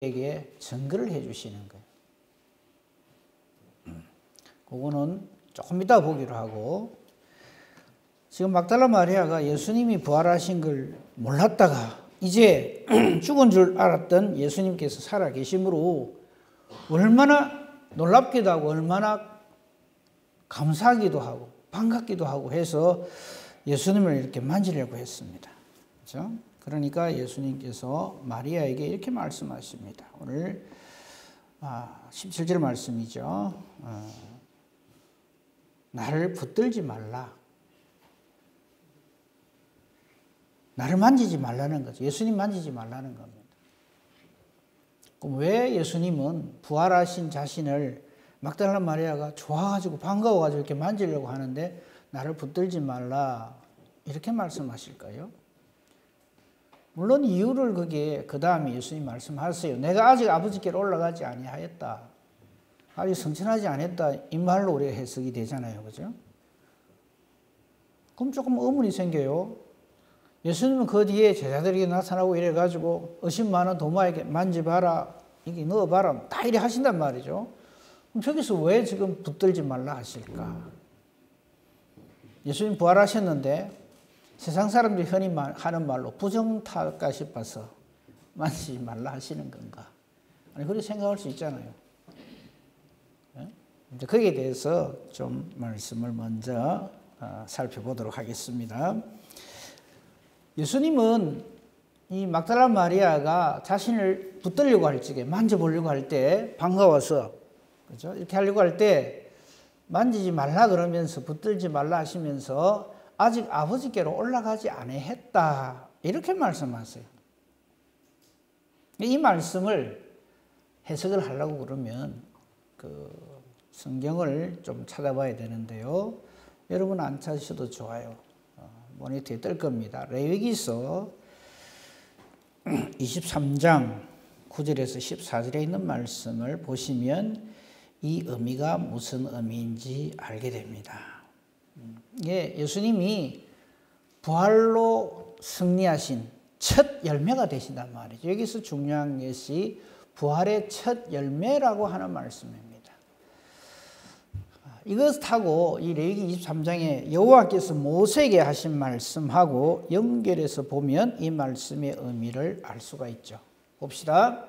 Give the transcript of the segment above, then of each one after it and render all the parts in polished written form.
에게 증거를 해 주시는 거예요. 그거는 조금 이따 보기로 하고, 지금 막달라 마리아가 예수님이 부활하신 걸 몰랐다가 이제 죽은 줄 알았던 예수님께서 살아계심으로 얼마나 놀랍기도 하고 얼마나 감사하기도 하고 반갑기도 하고 해서 예수님을 이렇게 만지려고 했습니다. 그렇죠? 그러니까 예수님께서 마리아에게 이렇게 말씀하십니다. 오늘 17절 말씀이죠. 나를 붙들지 말라. 나를 만지지 말라는 거죠. 예수님 만지지 말라는 겁니다. 그럼 왜 예수님은 부활하신 자신을 막달라 마리아가 좋아가지고 반가워가지고 이렇게 만지려고 하는데 나를 붙들지 말라 이렇게 말씀하실까요? 물론 이유를 그게 그 다음에 예수님 말씀하세요. 내가 아직 아버지께로 올라가지 아니하였다. 아직 성천하지 않았다. 이 말로 우리가 해석이 되잖아요. 그죠? 그럼 조금 의문이 생겨요. 예수님은 그 뒤에 제자들에게 나타나고 이래가지고 의심 많은 도마에게 만져봐라. 이게 넣어봐라. 다 이래 하신단 말이죠. 그럼 저기서 왜 지금 붙들지 말라 하실까? 예수님 부활하셨는데 세상 사람들이 흔히 하는 말로 부정탈까 싶어서 만지지 말라 하시는 건가? 아니, 그렇게 생각할 수 있잖아요. 이제 거기에 대해서 좀 말씀을 먼저 살펴보도록 하겠습니다. 예수님은 이 막달라 마리아가 자신을 붙들려고 할 적에 만져보려고 할 때 반가워서 그렇죠? 이렇게 하려고 할 때 만지지 말라 그러면서 붙들지 말라 하시면서 아직 아버지께로 올라가지 아니했다 이렇게 말씀하세요. 이 말씀을 해석을 하려고 그러면 그 성경을 좀 찾아봐야 되는데요. 여러분 안 찾으셔도 좋아요. 모니터에 뜰 겁니다. 레위기서 23장 9절에서 14절에 있는 말씀을 보시면 이 의미가 무슨 의미인지 알게 됩니다. 예, 예수님이 부활로 승리하신 첫 열매가 되신단 말이죠. 여기서 중요한 것이 부활의 첫 열매라고 하는 말씀입니다. 이것하고 이 레위기 23장에 여호와께서 모세에게 하신 말씀하고 연결해서 보면 이 말씀의 의미를 알 수가 있죠. 봅시다.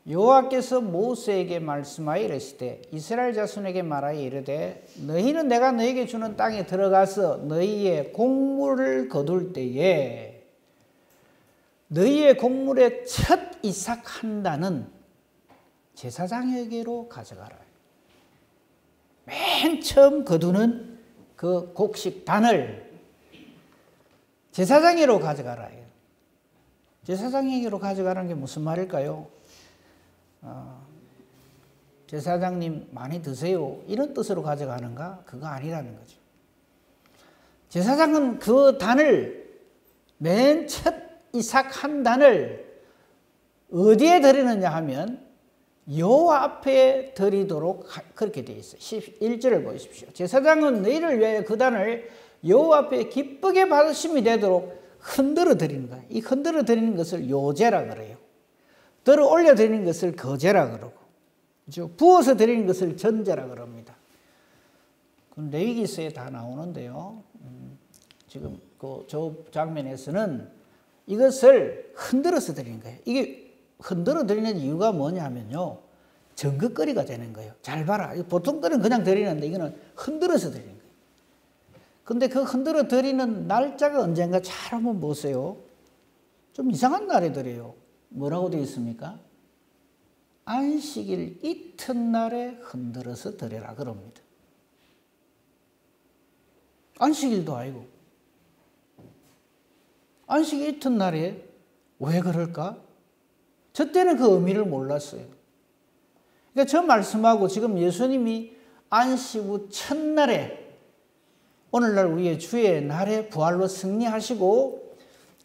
여호와께서 모세에게 말씀하여 이르시되 이스라엘 자손에게 말하여 이르되 너희는 내가 너희에게 주는 땅에 들어가서 너희의 곡물을 거둘 때에 너희의 곡물의 첫 이삭 한 단은 제사장에게로 가져가라. 맨 처음 거두는 그 곡식 단을 제사장에게로 가져가라. 제사장에게로 가져가라는 게 무슨 말일까요? 제사장님 많이 드세요. 이런 뜻으로 가져가는가? 그거 아니라는 거죠. 제사장은 그 단을 맨 첫 이삭 한 단을 어디에 드리느냐 하면 여호와 앞에 드리도록 그렇게 되어 있어요. 11절을 보십시오. 제사장은 너희를 위하여 그 단을 여호와 앞에 기쁘게 받으심이 되도록 흔들어 드리는 거예요. 이 흔들어 드리는 것을 요제라 그래요. 들어 올려 드리는 것을 거제라 그러고, 그렇죠? 부어서 드리는 것을 전제라 그럽니다. 그건 레위기서에 다 나오는데요. 지금 저 장면에서는 이것을 흔들어서 드리는 거예요. 이게 흔들어 드리는 이유가 뭐냐면요. 전극거리가 되는 거예요. 잘 봐라. 보통 때는 그냥 드리는데 이거는 흔들어서 드리는 거예요. 근데 그 흔들어 드리는 날짜가 언젠가 잘 한번 보세요. 좀 이상한 날에 드려요. 뭐라고 되어 있습니까? 안식일 이튿날에 흔들어서 드려라 그럽니다. 안식일도 아니고. 안식일 이튿날에 왜 그럴까? 저 때는 그 의미를 몰랐어요. 그러니까 저 말씀하고 지금 예수님이 안식 후 첫날에 오늘날 우리의 주의 날에 부활로 승리하시고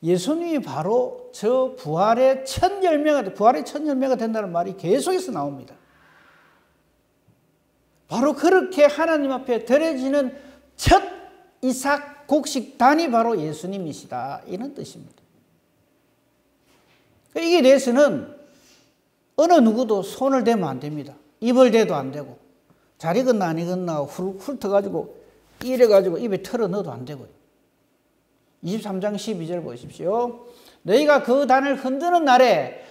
예수님이 바로 저 부활의 첫 열매가 된다는 말이 계속해서 나옵니다. 바로 그렇게 하나님 앞에 드려지는 첫 이삭 곡식단이 바로 예수님이시다 이런 뜻입니다. 이게 대해서는 어느 누구도 손을 대면 안 됩니다. 입을 대도 안 되고 잘 익었나 안 익었나 훑어가지고 이래가지고 입에 털어 넣어도 안 되고요. 23장 12절 보십시오. 너희가 그 단을 흔드는 날에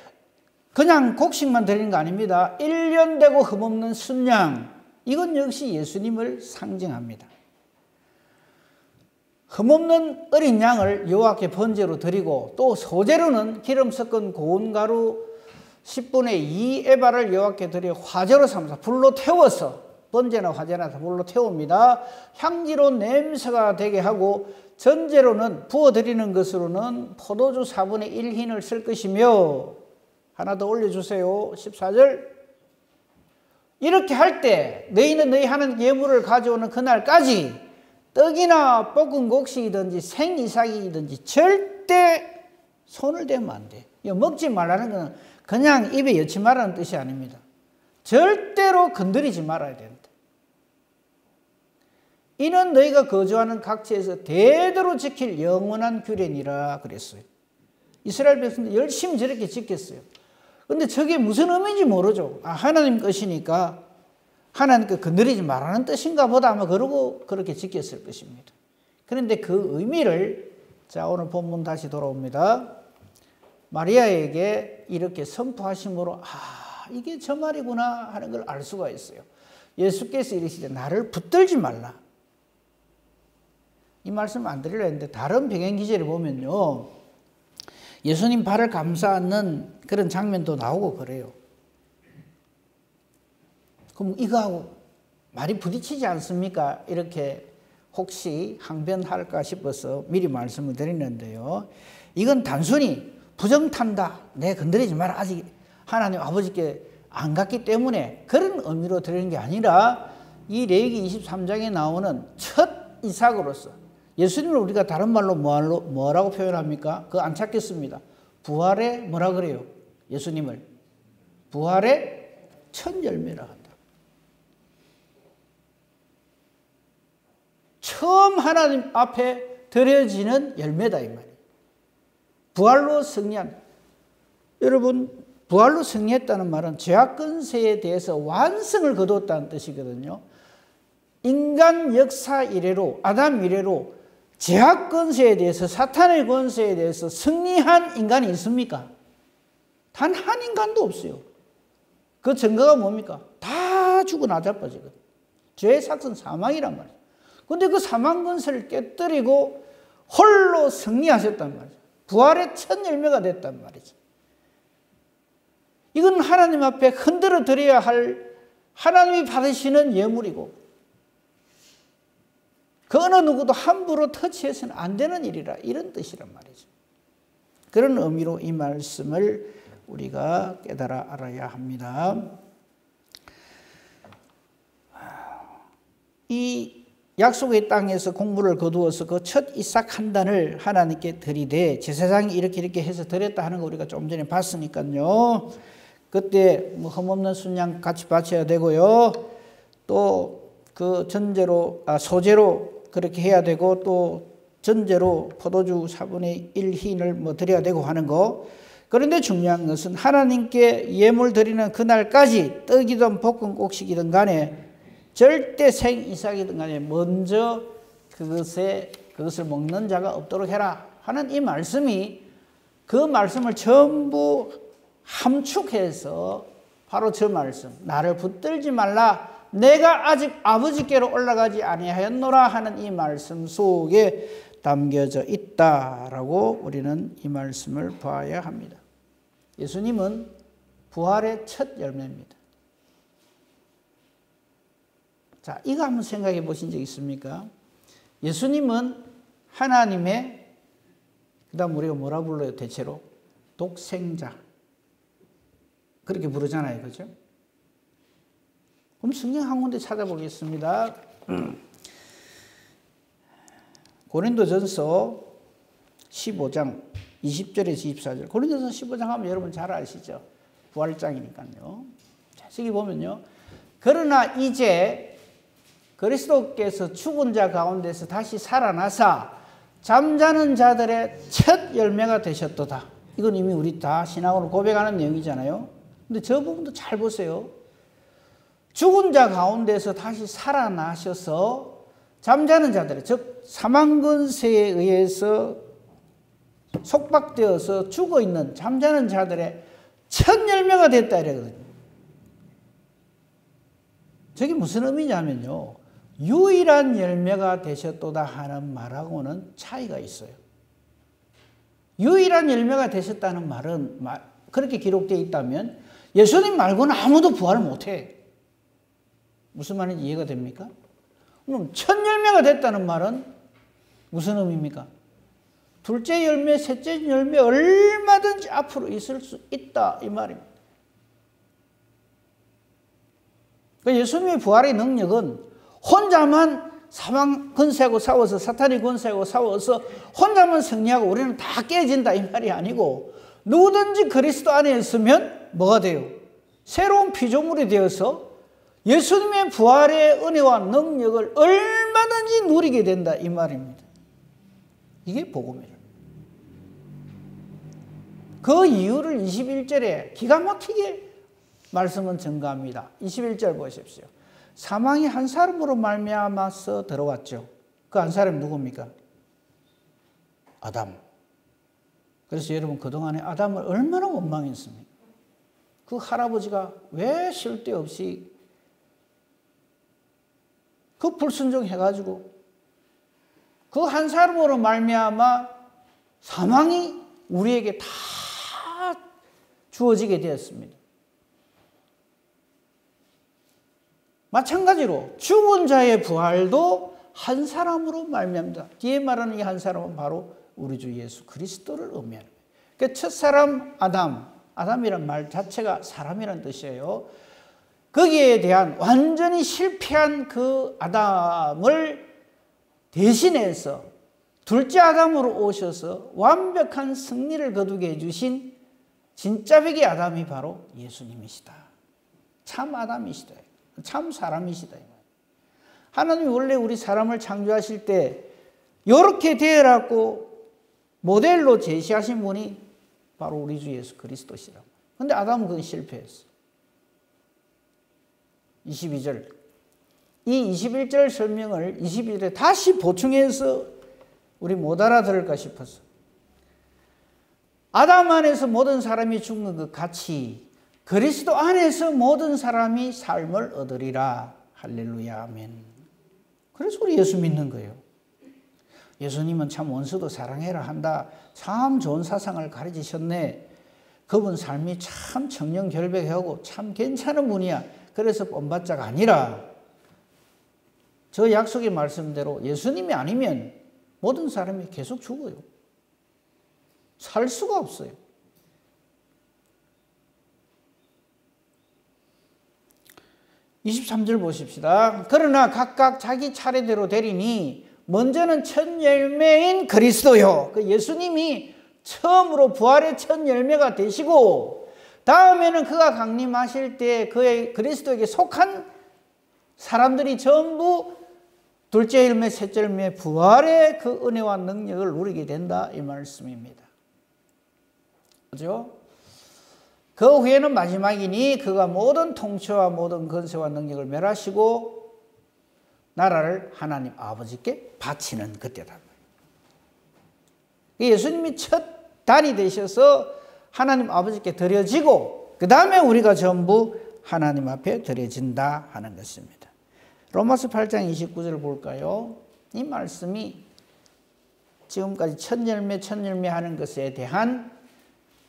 그냥 곡식만 드리는 거 아닙니다. 1년 되고 흠없는 순양, 이건 역시 예수님을 상징합니다. 흠없는 어린 양을 여호와께 번제로 드리고 또 소제로는 기름 섞은 고운 가루 10분의 2 에바를 여호와께 드려 화제로 삼아서 불로 태워서, 번제나 화제나 불로 태웁니다. 향기로 냄새가 되게 하고 전제로는 부어드리는 것으로는 포도주 4분의 1 흰을 쓸 것이며, 하나 더 올려주세요. 14절. 이렇게 할 때 너희는 너희 하나님 예물을 가져오는 그날까지 떡이나 볶은 곡식이든지 생이삭이든지 절대 손을 대면 안 돼. 먹지 말라는 것은 그냥 입에 여치 말라는 뜻이 아닙니다. 절대로 건드리지 말아야 된다. 이는 너희가 거주하는 각지에서 대대로 지킬 영원한 규례니라 그랬어요. 이스라엘 백성들 열심히 저렇게 지켰어요. 근데 저게 무슨 의미인지 모르죠. 하나님 것이니까 하나님께 건드리지 말라는 뜻인가 보다 아마 그러고 그렇게 지켰을 것입니다. 그런데 그 의미를, 자, 오늘 본문 다시 돌아옵니다. 마리아에게 이렇게 선포하심으로 이게 저 말이구나 하는 걸 알 수가 있어요. 예수께서 이르시되 나를 붙들지 말라. 이 말씀 안 드리려 했는데 다른 배경 기제를 보면요, 예수님 발을 감싸 안는 그런 장면도 나오고 그래요. 그럼 이거하고 말이 부딪히지 않습니까? 이렇게 혹시 항변할까 싶어서 미리 말씀을 드리는데요. 이건 단순히 부정탄다, 내 건드리지 마라, 아직 하나님 아버지께 안 갔기 때문에 그런 의미로 드리는 게 아니라 이 레위기 23장에 나오는 첫 이삭으로서 예수님을 우리가 다른 말로 뭐라고 표현합니까? 그거 안 찾겠습니다. 부활의 뭐라 그래요? 예수님을 부활의 첫 열매라 한다. 처음 하나님 앞에 드려지는 열매다 이 말이에요. 부활로 승리한, 여러분 부활로 승리했다는 말은 죄악 권세에 대해서 완성을 거두었다는 뜻이거든요. 인간 역사 이래로, 아담 이래로 죄악 권세에 대해서, 사탄의 권세에 대해서 승리한 인간이 있습니까? 단 한 인간도 없어요. 그 증거가 뭡니까? 다 죽어 나자빠지거든. 죄의 삭은 사망이란 말이에요. 근데 그 사망 권세를 깨뜨리고 홀로 승리하셨단 말이죠. 부활의 첫 열매가 됐단 말이죠. 이건 하나님 앞에 흔들어 드려야 할 하나님이 받으시는 예물이고 그 어느 누구도 함부로 터치해서는 안 되는 일이라, 이런 뜻이란 말이죠. 그런 의미로 이 말씀을 우리가 깨달아 알아야 합니다. 이 약속의 땅에서 곡물을 거두어서 그 첫 이삭 한 단을 하나님께 드리되, 제사장이 이렇게 해서 드렸다 하는 거 우리가 좀 전에 봤으니까요. 그때 뭐 흠없는 순양 같이 바쳐야 되고요. 또 그 전제로, 소제로 그렇게 해야 되고, 또 전제로 포도주 4분의 1 흰을 뭐 드려야 되고 하는 거. 그런데 중요한 것은 하나님께 예물 드리는 그날까지 떡이든 볶은 곡식이든 간에 절대 생이삭이든 간에 먼저 그것을 먹는 자가 없도록 해라 하는 이 말씀이, 그 말씀을 전부 함축해서 바로 저 말씀, 나를 붙들지 말라, 내가 아직 아버지께로 올라가지 아니하였노라 하는 이 말씀 속에 담겨져 있다라고 우리는 이 말씀을 봐야 합니다. 예수님은 부활의 첫 열매입니다. 자, 이거 한번 생각해 보신 적 있습니까? 예수님은 하나님의, 그 다음 우리가 뭐라 불러요 대체로? 독생자. 그렇게 부르잖아요. 그죠? 그럼 성경 한 군데 찾아보겠습니다. 고린도전서 15장 20절에서 24절. 고린도전서 15장 하면 여러분 잘 아시죠? 부활장이니까요. 자, 여기 보면요. 그러나 이제 그리스도께서 죽은 자 가운데서 다시 살아나사 잠자는 자들의 첫 열매가 되셨도다. 이건 이미 우리 다 신앙으로 고백하는 내용이잖아요. 근데 저 부분도 잘 보세요. 죽은 자 가운데서 다시 살아나셔서 잠자는 자들, 즉 사망 권세에 의해서 속박되어서 죽어있는 잠자는 자들의 첫 열매가 됐다 이러거든요. 저게 무슨 의미냐면요, 유일한 열매가 되셨도다 하는 말하고는 차이가 있어요. 유일한 열매가 되셨다는 말은 그렇게 기록되어 있다면 예수님 말고는 아무도 부활을 못해. 무슨 말인지 이해가 됩니까? 그럼 첫 열매가 됐다는 말은 무슨 의미입니까? 둘째 열매, 셋째 열매 얼마든지 앞으로 있을 수 있다 이 말입니다. 그러니까 예수님의 부활의 능력은 혼자만 사망 권세하고 싸워서, 사탄의 권세하고 싸워서 혼자만 승리하고 우리는 다 깨진다 이 말이 아니고, 누구든지 그리스도 안에 있으면 뭐가 돼요? 새로운 피조물이 되어서 예수님의 부활의 은혜와 능력을 얼마든지 누리게 된다 이 말입니다. 이게 복음이에요. 그 이유를 21절에 기가 막히게 말씀은 증가합니다. 21절 보십시오. 사망이 한 사람으로 말미암아서 들어왔죠. 그 한 사람이 누굽니까? 아담. 그래서 여러분 그동안에 아담을 얼마나 원망했습니까? 그 할아버지가 왜 쉴 데 없이 그 불순종해가지고 그 한 사람으로 말미암아 사망이 우리에게 다 주어지게 되었습니다. 마찬가지로 죽은 자의 부활도 한 사람으로 말미암다. 뒤에 말하는 이 한 사람은 바로 우리 주 예수 그리스도를 의미합니다. 그 첫사람 아담이란 말 자체가 사람이란 뜻이에요. 거기에 대한 완전히 실패한 그 아담을 대신해서 둘째 아담으로 오셔서 완벽한 승리를 거두게 해주신 진짜 백의 아담이 바로 예수님이시다. 참 아담이시다. 참 사람이시다. 하나님이 원래 우리 사람을 창조하실 때 이렇게 되어라고 모델로 제시하신 분이 바로 우리 주 예수 그리스도시라고. 그런데 아담은 그건 실패했어. 22절. 이 21절 설명을 22절에 다시 보충해서 우리 못 알아들을까 싶어서. 아담 안에서 모든 사람이 죽는 것 같이 그리스도 안에서 모든 사람이 삶을 얻으리라. 할렐루야 아멘. 그래서 우리 예수 믿는 거예요. 예수님은 참 원수도 사랑해라 한다. 참 좋은 사상을 가르치셨네. 그분 삶이 참 청렴결백하고 참 괜찮은 분이야. 그래서 본받자가 아니라 저 약속의 말씀대로 예수님이 아니면 모든 사람이 계속 죽어요. 살 수가 없어요. (23절) 보십시다. 그러나 각각 자기 차례대로 되리니 먼저는 첫 열매인 그리스도요. 그 예수님이 처음으로 부활의 첫 열매가 되시고, 다음에는 그가 강림하실 때 그의 그리스도에게 속한 사람들이 전부 둘째 열매, 셋째 열매 부활의 그 은혜와 능력을 누리게 된다 이 말씀입니다. 그죠? 그 후에는 마지막이니 그가 모든 통치와 모든 권세와 능력을 멸하시고 나라를 하나님 아버지께 바치는 그때다. 예수님이 첫 단이 되셔서 하나님 아버지께 드려지고 그 다음에 우리가 전부 하나님 앞에 드려진다 하는 것입니다. 로마서 8장 29절을 볼까요? 이 말씀이 지금까지 첫 열매 하는 것에 대한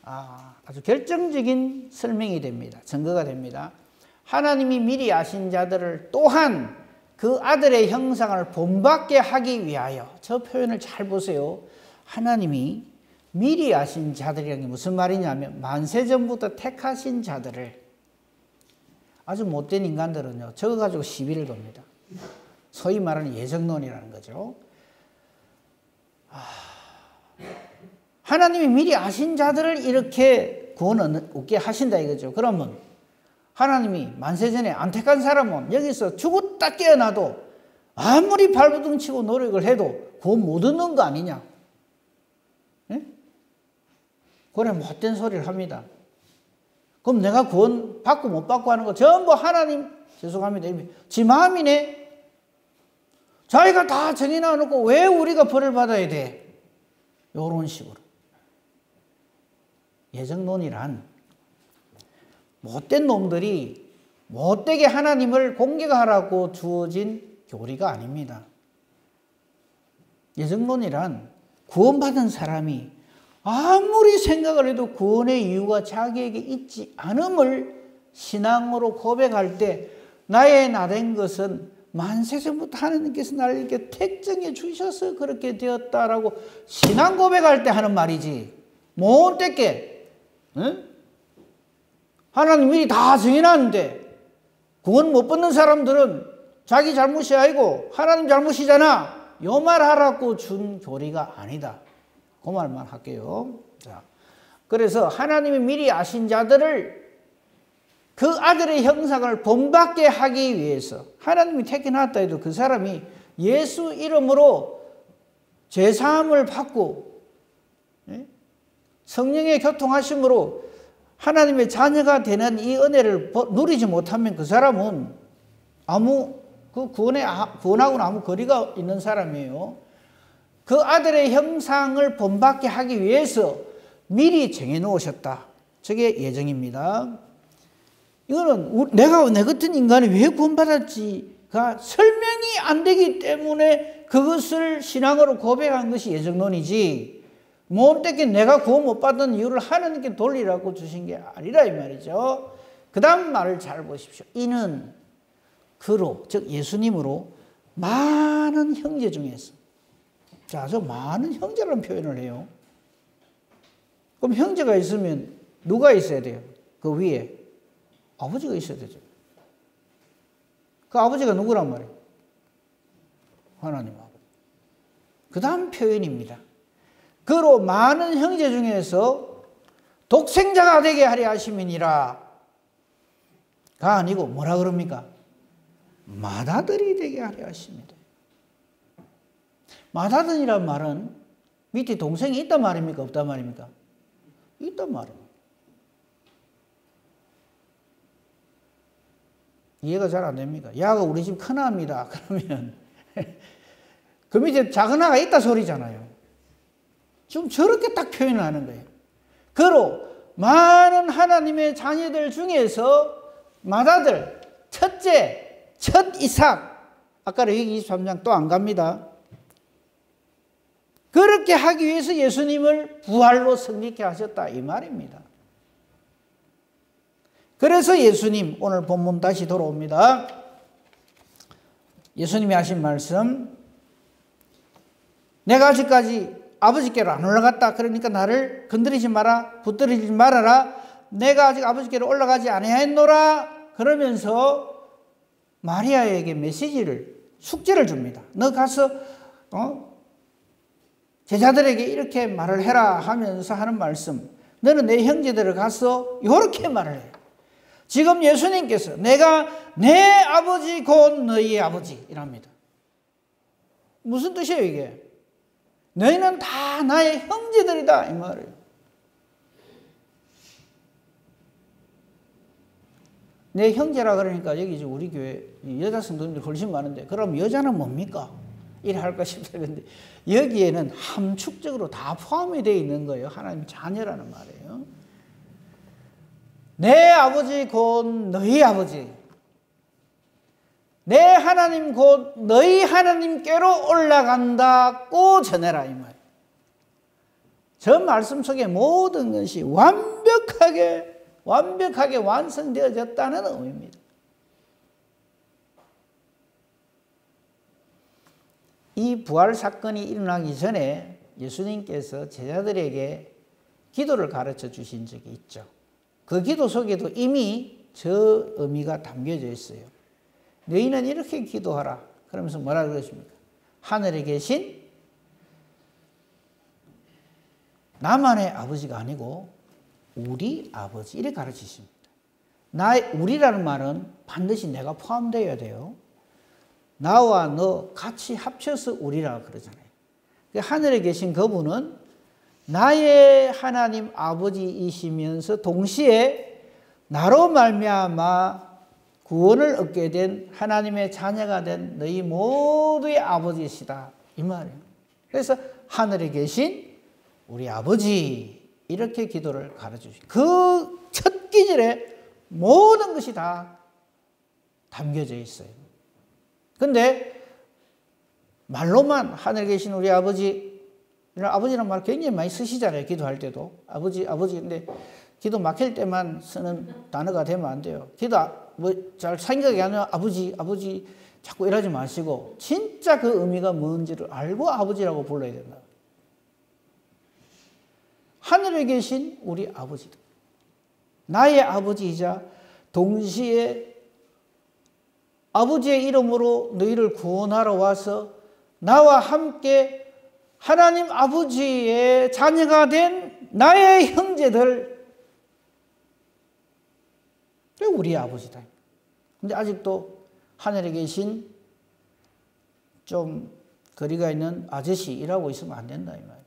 아주 결정적인 설명이 됩니다. 증거가 됩니다. 하나님이 미리 아신 자들을 또한 그 아들의 형상을 본받게 하기 위하여, 저 표현을 잘 보세요. 하나님이 미리 아신 자들이라는 게 무슨 말이냐면 만세전부터 택하신 자들을, 아주 못된 인간들은요 저거 가지고 시비를 겁니다. 소위 말하는 예정론이라는 거죠. 하나님이 미리 아신 자들을 이렇게 구원 얻게 하신다 이거죠. 그러면 하나님이 만세전에 안 택한 사람은 여기서 죽었다 깨어나도 아무리 발버둥 치고 노력을 해도 구원 못 얻는 거 아니냐? 예? 그래 못된 소리를 합니다. 그럼 내가 구원 받고 못 받고 하는 거 전부 하나님, 죄송합니다, 지 마음이네. 자기가 다 정해놔 놓고 왜 우리가 벌을 받아야 돼? 이런 식으로. 예정론이란 못된 놈들이 못되게 하나님을 공격하라고 주어진 교리가 아닙니다. 예정론이란 구원받은 사람이 아무리 생각을 해도 구원의 이유가 자기에게 있지 않음을 신앙으로 고백할 때 나의 나된 것은 만세전부터 하나님께서 나를 이렇게 택정해 주셔서 그렇게 되었다라고 신앙 고백할 때 하는 말이지. 못되게 하나님 미리 다 정해놨는데 구원 못 받는 사람들은 자기 잘못이 아니고 하나님 잘못이잖아. 요 말 하라고 준 교리가 아니다. 그 말만 할게요. 자, 그래서 하나님이 미리 아신 자들을 그 아들의 형상을 본받게 하기 위해서 하나님이 택해놨다 해도 그 사람이 예수 이름으로 죄사함을 받고 성령의 교통하심으로 하나님의 자녀가 되는 이 은혜를 누리지 못하면 그 사람은 구원하고는 아무 거리가 있는 사람이에요. 그 아들의 형상을 본받게 하기 위해서 미리 정해 놓으셨다. 저게 예정입니다. 이거는 내가 내 같은 인간이 왜 구원받았지가 설명이 안 되기 때문에 그것을 신앙으로 고백한 것이 예정론이지, 못되게 내가 구원 못 받은 이유를 하나님께 돌리라고 주신 게 아니라 이 말이죠. 그 다음 말을 잘 보십시오. 이는 그로, 즉 예수님으로 많은 형제 중에서. 자, 저 많은 형제라는 표현을 해요. 그럼 형제가 있으면 누가 있어야 돼요? 그 위에 아버지가 있어야 되죠. 그 아버지가 누구란 말이에요? 하나님 아버지. 그 다음 표현입니다. 그로 많은 형제 중에서 독생자가 되게 하려 하심이니라 가 아니고 뭐라 그럽니까? 맏아들이 되게 하려 하십니다. 맏아들이란 말은 밑에 동생이 있단 말입니까? 없단 말입니까? 있단 말입니다. 이해가 잘 안 됩니까? 야가 우리 집 큰아입니다. 그러면 그 밑에 작은아가 있다 소리잖아요. 지금 저렇게 딱 표현을 하는 거예요. 그로 많은 하나님의 자녀들 중에서 맏아들, 첫째, 첫 이삭, 아까 레위기 23장 또 안 갑니다. 그렇게 하기 위해서 예수님을 부활로 성립케 하셨다 이 말입니다. 그래서 예수님, 오늘 본문 다시 돌아옵니다. 예수님이 하신 말씀, 내가 아직까지 아버지께로 안 올라갔다. 그러니까 나를 건드리지 마라, 붙들리지 말아라. 내가 아직 아버지께로 올라가지 아니하였노라. 그러면서 마리아에게 숙제를 줍니다. 너 가서 제자들에게 이렇게 말을 해라 하면서 하는 말씀, 너는 내 형제들을 가서 이렇게 말을 해요. 지금 예수님께서 내가 내 아버지 곧 너희의 아버지 이랍니다. 무슨 뜻이에요 이게? 너희는 다 나의 형제들이다 이 말이에요. 내 형제라 그러니까 여기 우리 교회 여자 성도님들 훨씬 많은데 그럼 여자는 뭡니까? 이래 할까 싶어요. 근데 여기에는 함축적으로 다 포함이 되어 있는 거예요. 하나님 자녀라는 말이에요. 내 아버지 곧 너희 아버지, 내 하나님 곧 너희 하나님께로 올라간다고 전해라 이 말. 저 말씀 속에 모든 것이 완벽하게 완성되어졌다는 의미입니다. 이 부활 사건이 일어나기 전에 예수님께서 제자들에게 기도를 가르쳐 주신 적이 있죠. 그 기도 속에도 이미 저 의미가 담겨져 있어요. 너희는 이렇게 기도하라. 그러면서 뭐라 그러십니까? 하늘에 계신 나만의 아버지가 아니고 우리 아버지 이렇게 가르치십니다. 우리라는 말은 반드시 내가 포함되어야 돼요. 나와 너 같이 합쳐서 우리라 그러잖아요. 하늘에 계신 그분은 나의 하나님 아버지이시면서 동시에 나로 말미암아 구원을 얻게 된 하나님의 자녀가 된 너희 모두의 아버지시다 이 말이에요. 그래서 하늘에 계신 우리 아버지 이렇게 기도를 가르쳐주시고 그 첫 기절에 모든 것이 다 담겨져 있어요. 근데 말로만 하늘에 계신 우리 아버지, 아버지라는 말 굉장히 많이 쓰시잖아요. 기도할 때도 아버지 근데 기도 막힐 때만 쓰는 단어가 되면 안 돼요. 기도 잘 생각이 안 나면 아버지 자꾸 이러지 마시고 진짜 그 의미가 뭔지를 알고 아버지라고 불러야 된다. 하늘에 계신 우리 아버지다. 나의 아버지이자 동시에 아버지의 이름으로 너희를 구원하러 와서 나와 함께 하나님 아버지의 자녀가 된 나의 형제들, 우리 아버지다. 근데 아직도 하늘에 계신 좀 거리가 있는 아저씨 일하고 있으면 안 된다 이 말이에요.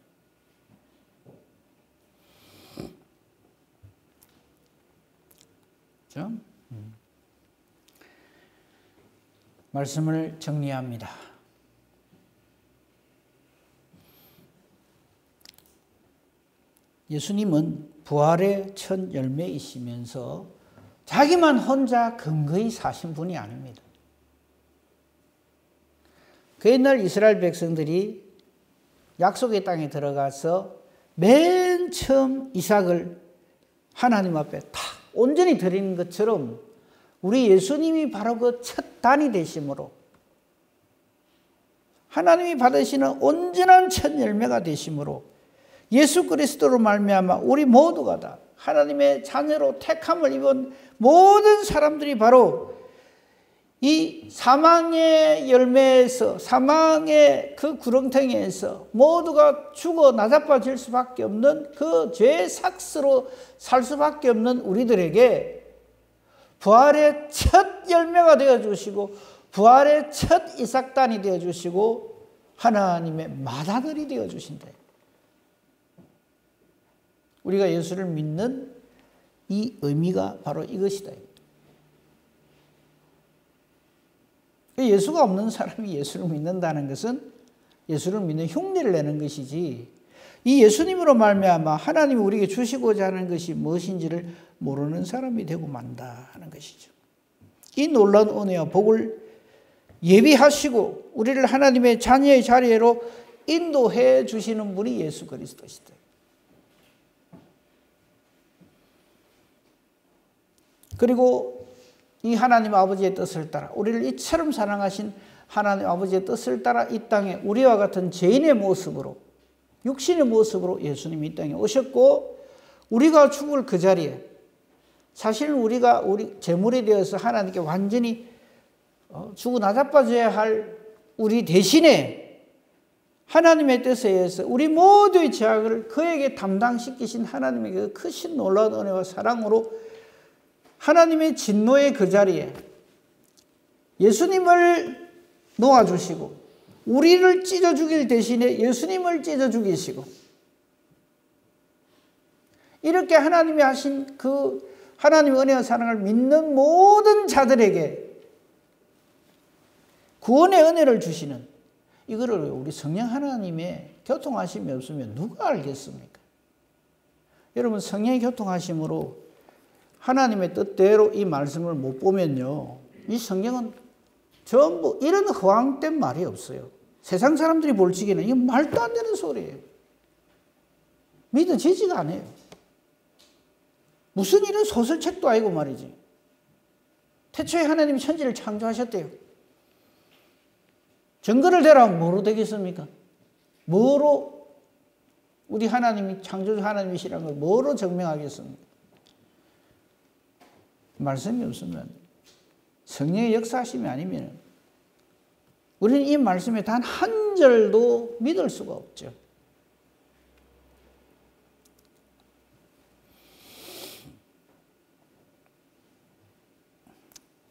그렇죠? 말씀을 정리합니다. 예수님은 부활의 첫 열매이시면서 자기만 혼자 근거히 사신 분이 아닙니다. 그 옛날 이스라엘 백성들이 약속의 땅에 들어가서 맨 처음 이삭을 하나님 앞에 다 온전히 드리는 것처럼 우리 예수님이 바로 그 첫 단이 되심으로 하나님이 받으시는 온전한 첫 열매가 되심으로 예수 그리스도로 말미암아 우리 모두가 다 하나님의 자녀로 택함을 입은 모든 사람들이 바로 이 사망의 열매에서 사망의 그 구렁텅이에서 모두가 죽어 나자빠질 수밖에 없는 그 죄의 삭스로 살 수밖에 없는 우리들에게 부활의 첫 열매가 되어주시고 부활의 첫 이삭단이 되어주시고 하나님의 맏아들이 되어주신다. 우리가 예수를 믿는 이 의미가 바로 이것이다. 예수가 없는 사람이 예수를 믿는다는 것은 예수를 믿는 흉내를 내는 것이지 이 예수님으로 말미암아 하나님이 우리에게 주시고자 하는 것이 무엇인지를 모르는 사람이 되고 만다 하는 것이죠. 이 놀라운 은혜와 복을 예비하시고 우리를 하나님의 자녀의 자리로 인도해 주시는 분이 예수 그리스도시다. 그리고 이 하나님 아버지의 뜻을 따라 우리를 이처럼 사랑하신 하나님 아버지의 뜻을 따라 이 땅에 우리와 같은 죄인의 모습으로 육신의 모습으로 예수님이 이 땅에 오셨고 우리가 죽을 그 자리에 사실은 우리가 제물이 되어서 하나님께 완전히 죽어 나자빠져야 할 우리 대신에 하나님의 뜻에 의해서 우리 모두의 죄악을 그에게 담당시키신 하나님의 그 크신 놀라운 은혜와 사랑으로 하나님의 진노의 그 자리에 예수님을 놓아주시고 우리를 찢어 죽일 대신에 예수님을 찢어 죽이시고 이렇게 하나님이 하신 그 하나님의 은혜와 사랑을 믿는 모든 자들에게 구원의 은혜를 주시는 이거를 우리 성령 하나님의 교통하심이 없으면 누가 알겠습니까? 여러분 성령의 교통하심으로 하나님의 뜻대로 이 말씀을 못 보면요 이 성경은 전부 이런 허황된 말이 없어요. 세상 사람들이 볼 적에는 이게 말도 안 되는 소리예요. 믿어지지가 않아요. 무슨 이런 소설책도 아니고 말이지. 태초에 하나님이 천지를 창조하셨대요. 증거를 대라면 뭐로 되겠습니까? 뭐로 우리 하나님이 창조주 하나님이시라는 걸 뭐로 증명하겠습니까? 말씀이 없으면 성령의 역사하심이 아니면 우리는 이 말씀에 단 한 절도 믿을 수가 없죠.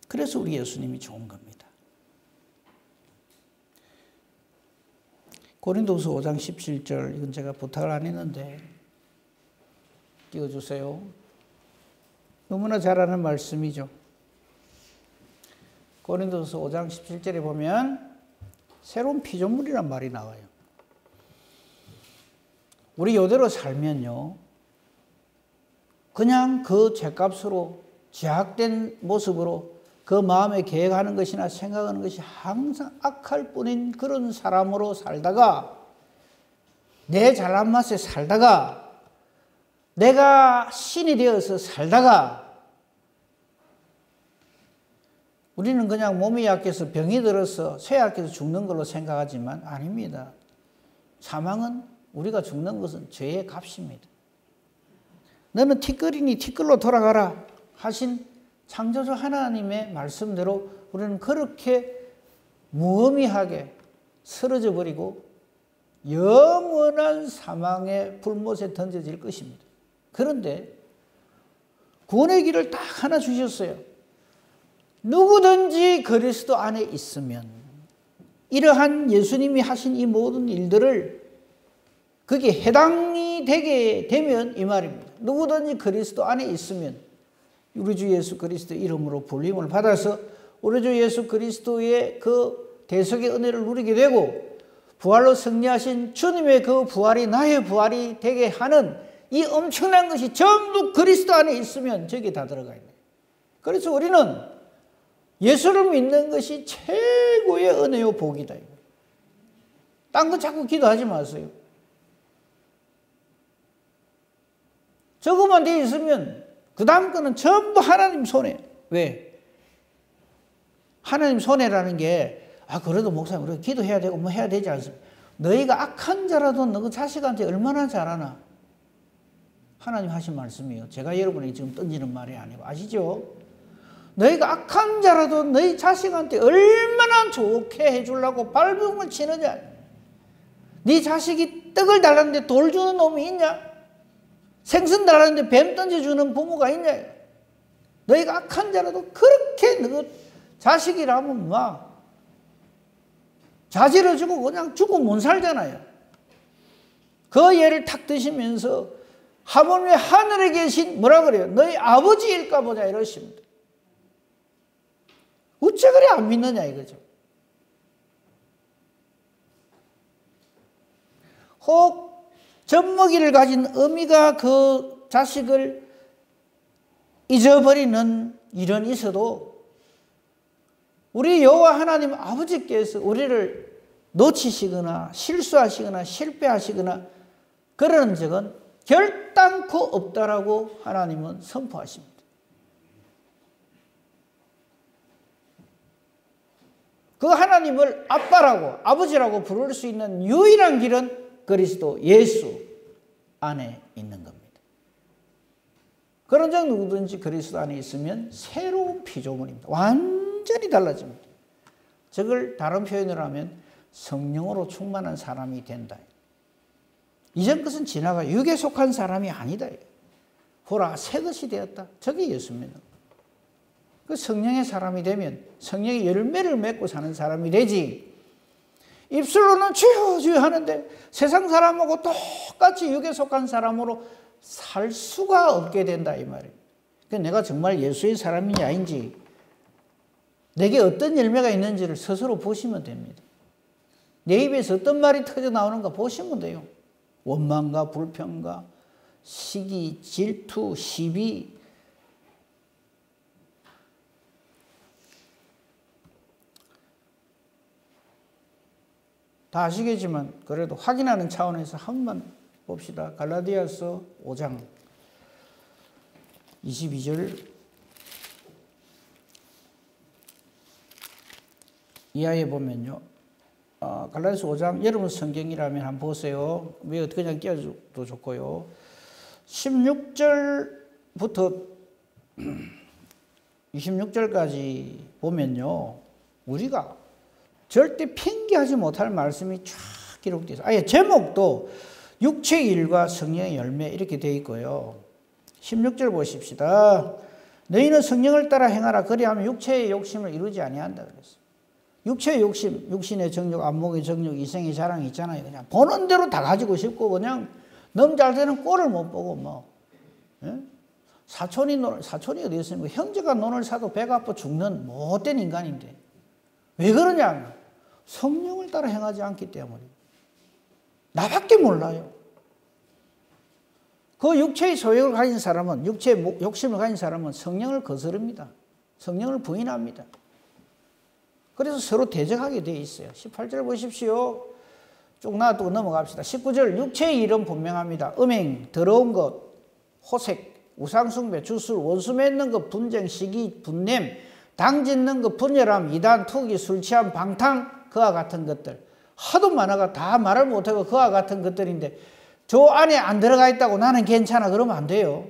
그래서 우리 예수님이 좋은 겁니다. 고린도후서 5장 17절 이건 제가 부탁을 안 했는데 띄워주세요. 너무나 잘 아는 말씀이죠. 고린도서 5장 17절에 보면 새로운 피조물이란 말이 나와요. 우리 이대로 살면요, 그냥 그 죄값으로 죄악된 모습으로 그 마음에 계획하는 것이나 생각하는 것이 항상 악할 뿐인 그런 사람으로 살다가, 내 잘난 맛에 살다가, 내가 신이 되어서 살다가, 우리는 그냥 몸이 약해서 병이 들어서 쇠약해서 죽는 걸로 생각하지만 아닙니다. 사망은, 우리가 죽는 것은 죄의 값입니다. 너는 티끌이니 티끌로 돌아가라 하신 창조주 하나님의 말씀대로 우리는 그렇게 무의미하게 쓰러져 버리고 영원한 사망의 불못에 던져질 것입니다. 그런데 구원의 길을 딱 하나 주셨어요. 누구든지 그리스도 안에 있으면, 이러한 예수님이 하신 이 모든 일들을 그게 해당이 되게 되면 이 말입니다. 누구든지 그리스도 안에 있으면, 우리 주 예수 그리스도 이름으로 불림을 받아서 우리 주 예수 그리스도의 그 대속의 은혜를 누리게 되고, 부활로 승리하신 주님의 그 부활이 나의 부활이 되게 하는 이 엄청난 것이 전부 그리스도 안에 있으면 저기 다 들어가 있네요. 그래서 우리는 예수를 믿는 것이 최고의 은혜요 복이다. 딴 거 자꾸 기도하지 마세요. 저거만 돼 있으면 그 다음 거는 전부 하나님 손에. 왜? 하나님 손해라는 게, 그래도 목사님 우리가 기도해야 되고 뭐 해야 되지 않습니까? 너희가 악한 자라도 너 자식한테 얼마나 잘하나? 하나님 하신 말씀이에요. 제가 여러분에게 지금 던지는 말이 아니고, 아시죠? 너희가 악한 자라도 너희 자식한테 얼마나 좋게 해주려고 발버둥을 치느냐? 네 자식이 떡을 달라는데 돌 주는 놈이 있냐? 생선 달라는데 뱀 던져주는 부모가 있냐? 너희가 악한 자라도 그렇게 너 자식이라면 막 자지러주고 그냥 죽고 못 살잖아요. 그 예를 탁 드시면서 하물며 하늘에 계신, 뭐라 그래요? 너희 아버지일까 보자 이러십니다. 어째 그래 안 믿느냐 이거죠. 혹 젖먹이를 가진 어미가 그 자식을 잊어버리는 일은 있어도 우리 여호와 하나님 아버지께서 우리를 놓치시거나 실수하시거나 실패하시거나 그러는 적은 결단코 없다라고 하나님은 선포하십니다. 그 하나님을 아빠라고, 아버지라고 부를 수 있는 유일한 길은 그리스도 예수 안에 있는 겁니다. 그런 적 누구든지 그리스도 안에 있으면 새로운 피조물입니다. 완전히 달라집니다. 저걸 다른 표현으로 하면 성령으로 충만한 사람이 된다. 이전 것은 지나가 육에 속한 사람이 아니다. 보라, 새 것이 되었다. 저게 예수입니다. 그 성령의 사람이 되면 성령의 열매를 맺고 사는 사람이 되지, 입술로는 주여 주여 하는데 세상 사람하고 똑같이 육에 속한 사람으로 살 수가 없게 된다 이 말이에요. 그러니까 내가 정말 예수의 사람이냐 아닌지, 내게 어떤 열매가 있는지를 스스로 보시면 됩니다. 내 입에서 어떤 말이 터져 나오는가 보시면 돼요. 원망과 불평과 시기, 질투, 시비, 다 아시겠지만 그래도 확인하는 차원에서 한번 봅시다. 갈라디아서 5장 22절 이하에 보면요. 갈라디아서 5장, 여러분 성경이라면 한번 보세요. 왜 어떻게 그냥 끼워도 좋고요. 16절부터 26절까지 보면요. 우리가 절대 핑계하지 못할 말씀이 쫙 기록되어 있어요. 아예 제목도 육체의 일과 성령의 열매 이렇게 되어 있고요. 16절 보십시다. 너희는 성령을 따라 행하라. 그리하면 육체의 욕심을 이루지 아니한다 그랬어요. 육체의 욕심, 육신의 정욕, 안목의 정욕, 이생의 자랑이 있잖아요. 그냥 보는 대로 다 가지고 싶고 그냥 너무 잘 되는 꼴을 못 보고 뭐. 예? 사촌이 어디 있습니까? 형제가 논을 사도 배가 아파 죽는 못된 인간인데. 왜 그러냐? 성령을 따라 행하지 않기 때문에. 나밖에 몰라요. 그 육체의 소욕을 가진 사람은, 육체의 욕심을 가진 사람은 성령을 거스릅니다. 성령을 부인합니다. 그래서 서로 대적하게 되어 있어요. 18절 보십시오. 쭉 놔두고 넘어갑시다. 19절, 육체의 일은 분명합니다. 음행, 더러운 것, 호색, 우상숭배, 주술, 원수 맺는 것, 분쟁, 시기, 분냄, 당 짓는 것, 분열함, 이단, 투기, 술 취함, 방탕, 그와 같은 것들. 하도 많아가 다 말을 못하고 그와 같은 것들인데 저 안에 안 들어가 있다고 나는 괜찮아 그러면 안 돼요.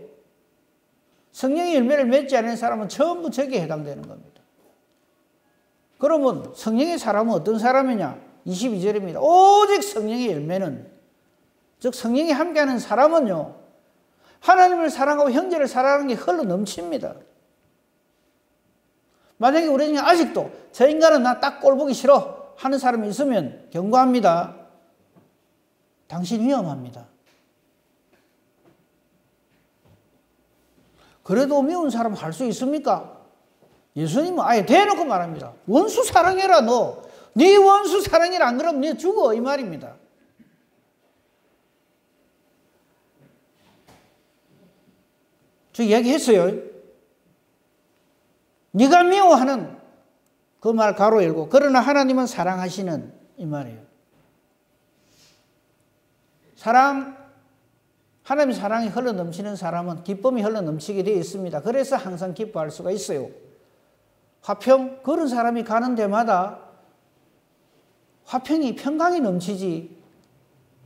성령의 열매를 맺지 않은 사람은 전부 저기에 해당되는 겁니다. 그러면 성령의 사람은 어떤 사람이냐? 22절입니다. 오직 성령의 열매는, 즉 성령이 함께하는 사람은요, 하나님을 사랑하고 형제를 사랑하는 게 흘러 넘칩니다. 만약에 우리 중에 아직도 저 인간은 나 딱 꼴 보기 싫어 하는 사람이 있으면 경고합니다. 당신 위험합니다. 그래도 미운 사람 할 수 있습니까? 예수님은 아예 대놓고 말합니다. 원수 사랑해라 너. 네 원수 사랑해라 안 그러면 네 죽어 이 말입니다. 저 이야기했어요. 네가 미워하는 그 말 가로 열고 그러나 하나님은 사랑하시는 이 말이에요. 하나님의 사랑이 흘러 넘치는 사람은 기쁨이 흘러 넘치게 되어 있습니다. 그래서 항상 기뻐할 수가 있어요. 화평, 그런 사람이 가는 데마다 화평이 평강이 넘치지.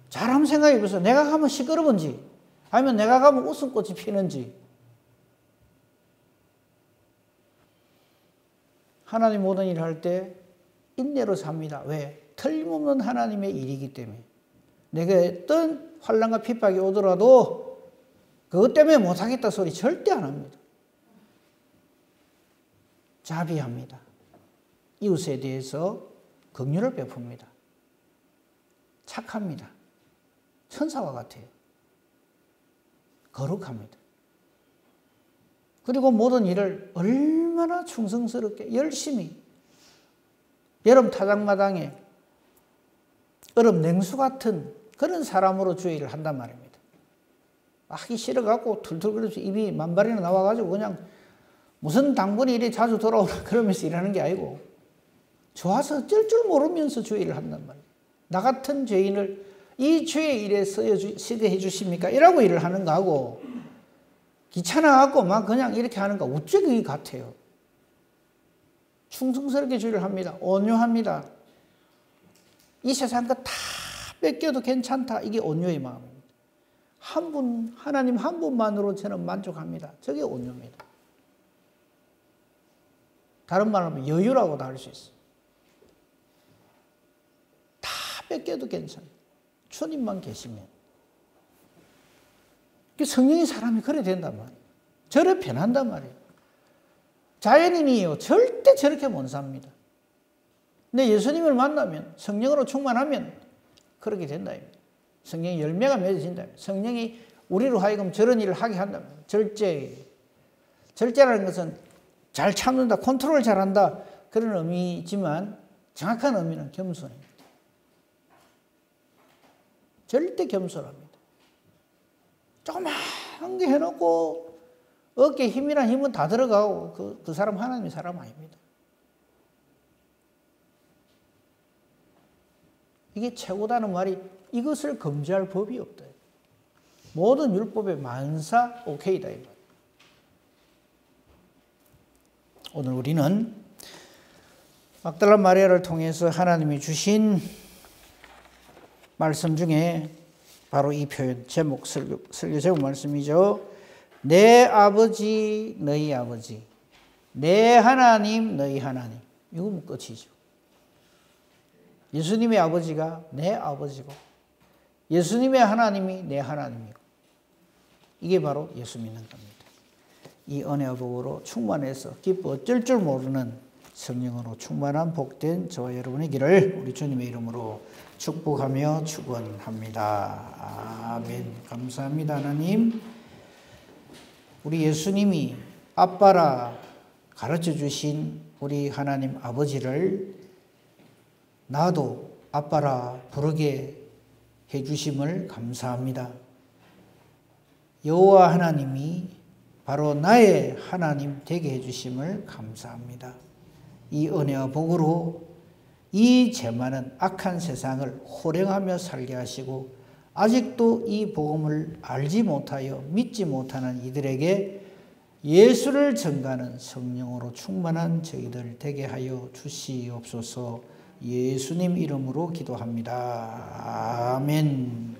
잘 한번 생각해 보세요. 내가 가면 시끄러운지 아니면 내가 가면 웃음꽃이 피는지. 하나님 모든 일을 할 때 인내로 삽니다. 왜? 틀림없는 하나님의 일이기 때문에. 내가 어떤 환난과 핍박이 오더라도 그것 때문에 못하겠다 소리 절대 안 합니다. 자비합니다. 이웃에 대해서 긍휼을 베풉니다. 착합니다. 천사와 같아요. 거룩합니다. 그리고 모든 일을 얼마나 충성스럽게 열심히 여름 타작마당에 얼음 냉수 같은 그런 사람으로 주의 일을 한단 말입니다. 하기 싫어갖고 툴툴거리면서 입이 만발이나 나와가지고 그냥 무슨 당분이 이리 자주 돌아오나 그러면서 일하는 게 아니고 좋아서 어쩔 줄 모르면서 주의 일을 한단 말이에요. 나 같은 죄인을 이 죄의 일에 쓰게 해주십니까? 이라고 일을 하는 거하고 귀찮아갖고 막 그냥 이렇게 하는 거 어째 그게 같아요. 충성스럽게 주의를 합니다. 온유합니다. 이 세상 거 다 뺏겨도 괜찮다. 이게 온유의 마음입니다. 하나님 한 분만으로 저는 만족합니다. 저게 온유입니다. 다른 말로 하면 여유라고도 할 수 있어요. 다 뺏겨도 괜찮아요. 주님만 계시면. 성령의 사람이 그래 된단 말이에요. 저래 변한단 말이에요. 자연인이요. 절대 저렇게 못 삽니다. 근데 예수님을 만나면 성령으로 충만하면 그렇게 된다. 성령의 열매가 맺어진다. 성령이 우리로 하여금 저런 일을 하게 한다면 절제라는 것은 잘 참는다, 컨트롤 잘한다 그런 의미지만 정확한 의미는 겸손입니다. 절대 겸손합니다. 조그만 게 해놓고 어깨에 힘이란 힘은 다 들어가고 그 사람 하나님의 사람 아닙니다. 이게 최고다는 말이 이것을 금지할 법이 없다. 모든 율법의 만사 오케이다. 오늘 우리는 막달라 마리아를 통해서 하나님이 주신 말씀 중에 바로 이 표현, 제목, 설교 제목 말씀이죠. 내 아버지, 너희 아버지. 내 하나님, 너희 하나님. 이거면 끝이죠. 예수님의 아버지가 내 아버지고 예수님의 하나님이 내 하나님이고 이게 바로 예수 믿는 겁니다. 이 은혜와 복으로 충만해서 기뻐 어쩔 줄 모르는 성령으로 충만한 복된 저와 여러분의 길을 우리 주님의 이름으로 축복하며 축원합니다. 아멘. 감사합니다 하나님. 우리 예수님이 아빠라 가르쳐 주신 우리 하나님 아버지를 나도 아빠라 부르게 해주심을 감사합니다. 여호와 하나님이 바로 나의 하나님 되게 해주심을 감사합니다. 이 은혜와 복으로 이 죄 많은 악한 세상을 호령하며 살게 하시고 아직도 이 복음을 알지 못하여 믿지 못하는 이들에게 예수를 전가하는 성령으로 충만한 저희들 되게 하여 주시옵소서. 예수님 이름으로 기도합니다. 아멘.